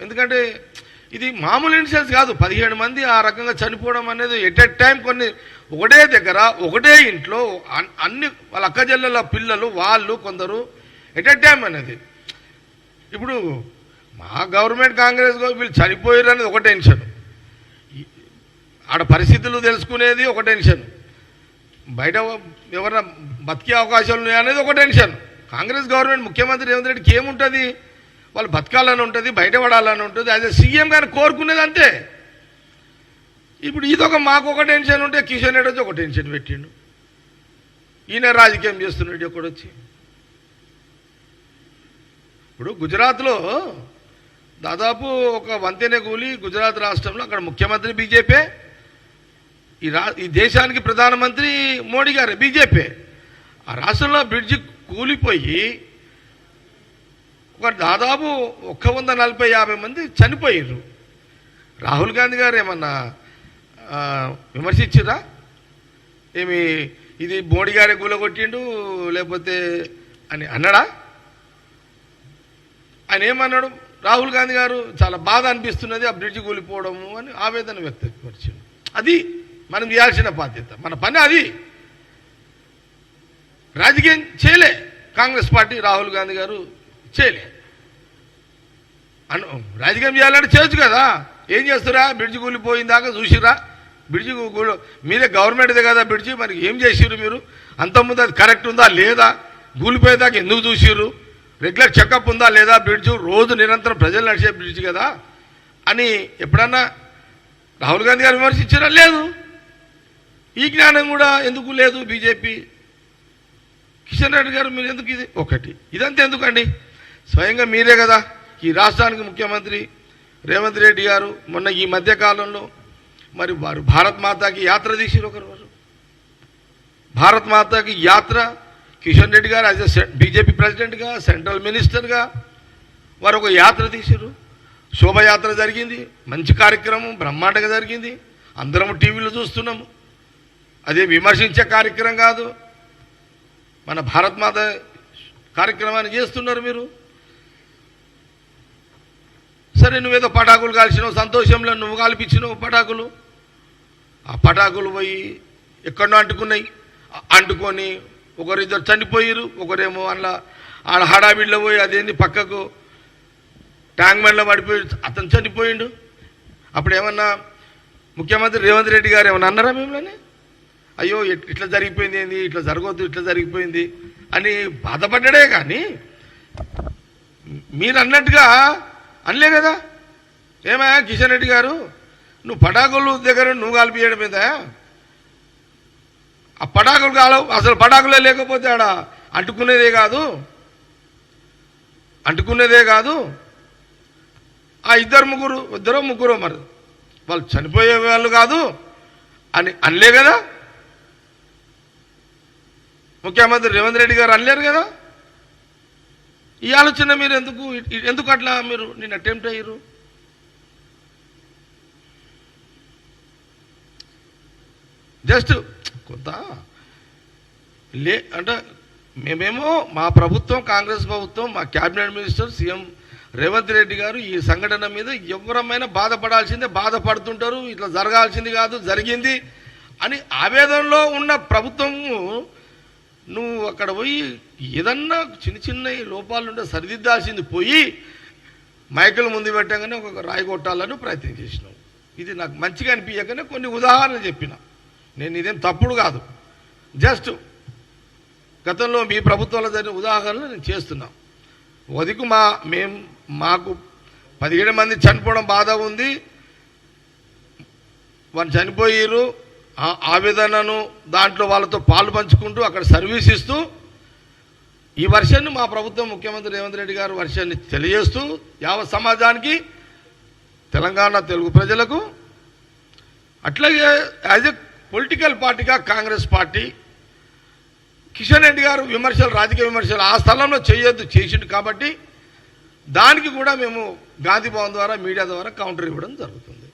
ఎందుకంటే ఇది మామూలు ఇన్సిడెంట్స్ కాదు. 17 మంది ఆ రకంగా చనిపోవడం అనేది ఎట్ ఎ టైం, కొన్ని ఒకటే దగ్గర ఒకటే ఇంట్లో అన్ని వాళ్ళ అక్కజల్లెల పిల్లలు వాళ్ళు కొందరు ఎట్ ఎ టైం అనేది. ఇప్పుడు మా గవర్నమెంట్ కాంగ్రెస్ వీళ్ళు చనిపోయారు అనేది ఒక టెన్షన్, ఆడ పరిస్థితులు తెలుసుకునేది ఒక టెన్షన్, బయట ఎవరైనా బతికే అవకాశాలు ఉన్నాయి అనేది ఒక టెన్షన్. కాంగ్రెస్ గవర్నమెంట్ ముఖ్యమంత్రి రేవంత్ రెడ్డికి ఏముంటుంది, వాళ్ళు బతకాలని ఉంటుంది, బయటపడాలని ఉంటుంది, అదే సీఎం గారిని కోరుకునేది అంతే. ఇప్పుడు ఇదొక మాకు ఒక టెన్షన్ ఉంటే కిషన్ రెడ్డి వచ్చి ఒక టెన్షన్ పెట్టిండు, ఈయన రాజకీయం చేస్తున్నాడు ఎక్కడొచ్చి. ఇప్పుడు గుజరాత్లో దాదాపు ఒక వంతెన కూలి గుజరాత్ రాష్ట్రంలో, అక్కడ ముఖ్యమంత్రి బీజేపీ, ఈ దేశానికి ప్రధానమంత్రి మోడీ గారు బీజేపీ. ఆ రాష్ట్రంలో బ్రిడ్జి కూలిపోయి ఒక దాదాపు 140-150 మంది చనిపోయారు. రాహుల్ గాంధీ గారు ఏమన్నా విమర్శించిరా? ఏమి ఇది మోడీ గారే కూలగొట్టిండు లేకపోతే అని అన్నాడా? ఆయన ఏమన్నాడు? రాహుల్ గాంధీ గారు చాలా బాధ అనిపిస్తున్నది ఆ బ్రిడ్జి కూలిపోవడము అని ఆవేదన వ్యక్తపరిచాడు. అది మనం చేయాల్సిన బాధ్యత, మన పని అది. రాజకీయం చేయలే కాంగ్రెస్ పార్టీ, రాహుల్ గాంధీ గారు చేయలే. రాజకీయం చేయాలంటే చేయొచ్చు కదా, ఏం చేస్తారా? బ్రిడ్జి కూలిపోయిందాకా చూసిరా? బ్రిడ్జి మీరే గవర్నమెంట్దే కదా బ్రిడ్జి, మరి ఏం చేసిర్రు మీరు? అంతకుముందు అది కరెక్ట్ ఉందా లేదా? కూలిపోయేదాకా ఎందుకు చూసిర్రు? రెగ్యులర్ చెకప్ ఉందా లేదా? బ్రిడ్జి రోజు నిరంతరం ప్రజలు నడిచే బ్రిడ్జి కదా అని ఎప్పుడన్నా రాహుల్ గాంధీ గారు విమర్శించారా? లేదు. ఈ జ్ఞానం కూడా ఎందుకు లేదు బీజేపీ? కిషన్ రెడ్డి గారు మీరు ఎందుకు ఇది ఒకటి ఇదంతా ఎందుకండి? స్వయంగా మీరే కదా ఈ రాష్ట్రానికి ముఖ్యమంత్రి రేవంత్ రెడ్డి గారు. మొన్న ఈ మధ్యకాలంలో మరి వారు భారత్ మాతాకి యాత్ర తీసిరు. ఒకరు భారత్ మాతాకి యాత్ర కిషన్ రెడ్డి గారు యాజ్ ఎ బీజేపీ ప్రెసిడెంట్గా, సెంట్రల్ మినిస్టర్గా వారు ఒక యాత్ర తీసిరు. శోభయాత్ర జరిగింది, మంచి కార్యక్రమం, బ్రహ్మాండంగా జరిగింది. అందరం టీవీలో చూస్తున్నాము. అదే విమర్శించే కార్యక్రమం కాదు, మన భారత్ మాత కార్యక్రమాన్ని చేస్తున్నారు మీరు. సరే, నువ్వేదో పటాకులు కాల్చినావు, సంతోషంలో నువ్వు కాల్పించినావు పటాకులు. ఆ పటాకులు పోయి ఎక్కడో అంటుకున్నాయి, అంటుకొని ఒకరిద్దరు చనిపోయారు. ఒకరేమో అందులో ఆడ హడావిడిలో పోయి అదేంది పక్కకు ట్యాంక్ బండ్లో పడిపోయి అతను చనిపోయిండు. అప్పుడు ఏమన్నా ముఖ్యమంత్రి రేవంత్ రెడ్డి గారు ఏమన్నా అన్నారా మిమ్మల్ని? అయ్యో ఇట్లా జరిగిపోయింది, ఏంది ఇట్లా జరగవద్దు, ఇట్లా జరిగిపోయింది అని బాధపడ్డాడే కానీ మీరు అన్నట్టుగా అనలే కదా. ఏమయ్యా కిషన్ రెడ్డి గారు, నువ్వు పటాకులు దగ్గర నువ్వు కాల్పియడం మీద ఆ పటాకులు కాలవు, అసలు పటాకులే లేకపోతే ఆడ అంటుకునేదే కాదు. ఆ ఇద్దరో ముగ్గురో మరి వాళ్ళు చనిపోయే వాళ్ళు కాదు అని అనలే కదా ముఖ్యమంత్రి రేవంత్ రెడ్డి గారు, అనలేరు కదా. ఈ ఆలోచన మీరు ఎందుకు అట్లా మీరు నేను అటెంప్ట్ అయ్యారు? జస్ట్ కొంత అంటే మేమేమో మా ప్రభుత్వం, కాంగ్రెస్ ప్రభుత్వం, మా cabinet minister CM Revanth Reddy గారు ఈ సంఘటన మీద ఎవరమైనా బాధపడాల్సిందే, బాధపడుతుంటారు. ఇట్లా జరగాల్సింది కాదు, జరిగింది అని ఆవేదనలో ఉన్న ప్రభుత్వము నువ్వు అక్కడ పోయి ఏదన్నా చిన్న లోపాలు ఉంటే సరిదిద్దాల్సింది పోయి మైకులు ముందు పెట్టగానే ఒక రాయి కొట్టాలని ప్రయత్నం చేసినావు. ఇది నాకు మంచిగా అనిపించగానే కొన్ని ఉదాహరణలు చెప్పిన. నేను ఇదేం తప్పుడు కాదు, జస్ట్ గతంలో మీ ప్రభుత్వంలో జరిగిన ఉదాహరణలు నేను చేస్తున్నా. వదికు మాకు 17 మంది చనిపోవడం బాధ ఉంది, వాళ్ళు చనిపోయారు. ఆ ఆవేదనను దాంట్లో వాళ్ళతో పాలు పంచుకుంటూ అక్కడ సర్వీస్ ఇస్తూ ఈ వర్షాన్ని మా ప్రభుత్వం ముఖ్యమంత్రి రేవంత్ రెడ్డి గారు వర్షాన్ని తెలియజేస్తూ యావత్ సమాజానికి, తెలంగాణ తెలుగు ప్రజలకు, అట్లాగే యాజ్ ఎ పొలిటికల్ పార్టీగా కాంగ్రెస్ పార్టీ కిషన్ రెడ్డి గారు రాజకీయ విమర్శలు ఆ స్థలంలో చేసిండు కాబట్టి దానికి కూడా మేము గాంధీ భవన్ ద్వారా మీడియా ద్వారా కౌంటర్ ఇవ్వడం జరుగుతుంది.